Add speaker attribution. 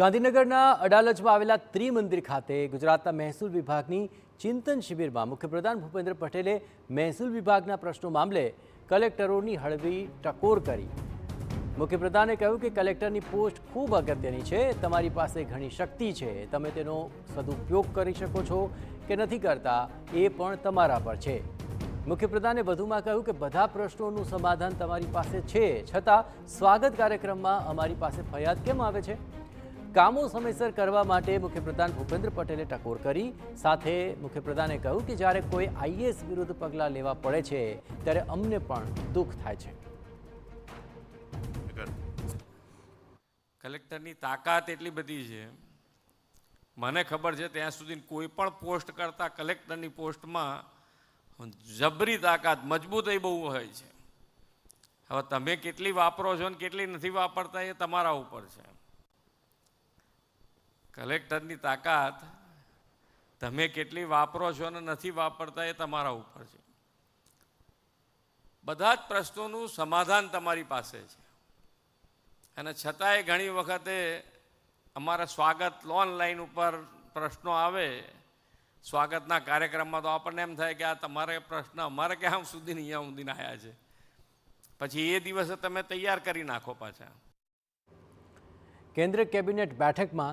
Speaker 1: ગાંધીનગરના અડાલજમાં આવેલા ત્રિમંદિર ખાતે ગુજરાતના મહેસૂલ વિભાગની ચિંતન શિબિરમાં મુખ્યપ્રધાન ભૂપેન્દ્ર પટેલે મહેસૂલ વિભાગના પ્રશ્નો મામલે કલેક્ટરોની હળવી ટકોર કરી। મુખ્યપ્રધાને કહ્યું કે કલેક્ટરની પોસ્ટ ખૂબ અગત્યની છે। તમારી પાસે ઘણી શક્તિ છે, તમે તેનો સદુપયોગ કરી શકો છો કે નથી કરતા એ પણ તમારા પર છે। મુખ્યપ્રધાને વધુમાં કહ્યું કે બધા પ્રશ્નોનું સમાધાન તમારી પાસે છે, છતાં સ્વાગત કાર્યક્રમમાં અમારી પાસે ફરિયાદ કેમ આવે છે? કામો સમયસર કરવા માટે મુખ્યપ્રધાન ભૂપેન્દ્ર પટેલે ટકોર કરી। સાથે મુખ્યપ્રધાને કહ્યું કે જ્યારે કોઈ આઈએએસ વિરુદ્ધ પગલાં લેવા પડે છે ત્યારે અમને પણ દુઃખ થાય છે।
Speaker 2: કલેક્ટરની તાકાત એટલી બધી છે, મને ખબર છે ત્યાં સુધી કોઈ પણ પોસ્ટ કરતાં કલેક્ટરની પોસ્ટમાં જબરી તાકાત, મજબૂતાઈ બહુ હોય છે। હવે તમે કેટલી વાપરો છો ને કેટલી નથી વાપરતા એ તમારા ઉપર છે। કલેક્ટરની તાકાત તમે કેટલી વાપરો છો અને નથી વાપરતા એ તમારા ઉપર છે। બધા જ પ્રશ્નોનું સમાધાન તમારી પાસે છે, અને છતાંય ઘણી વખતે અમારા સ્વાગત ઓનલાઈન ઉપર પ્રશ્નો આવે, સ્વાગતના કાર્યક્રમમાં, તો આપણને એમ થાય કે આ તમારે પ્રશ્ન અમારે ક્યાં સુધી અહીંયા સુધીને આવ્યા છે, પછી એ દિવસે તમે તૈયાર કરી નાખો પાછા।
Speaker 1: કેન્દ્રીય કેબિનેટ બેઠકમાં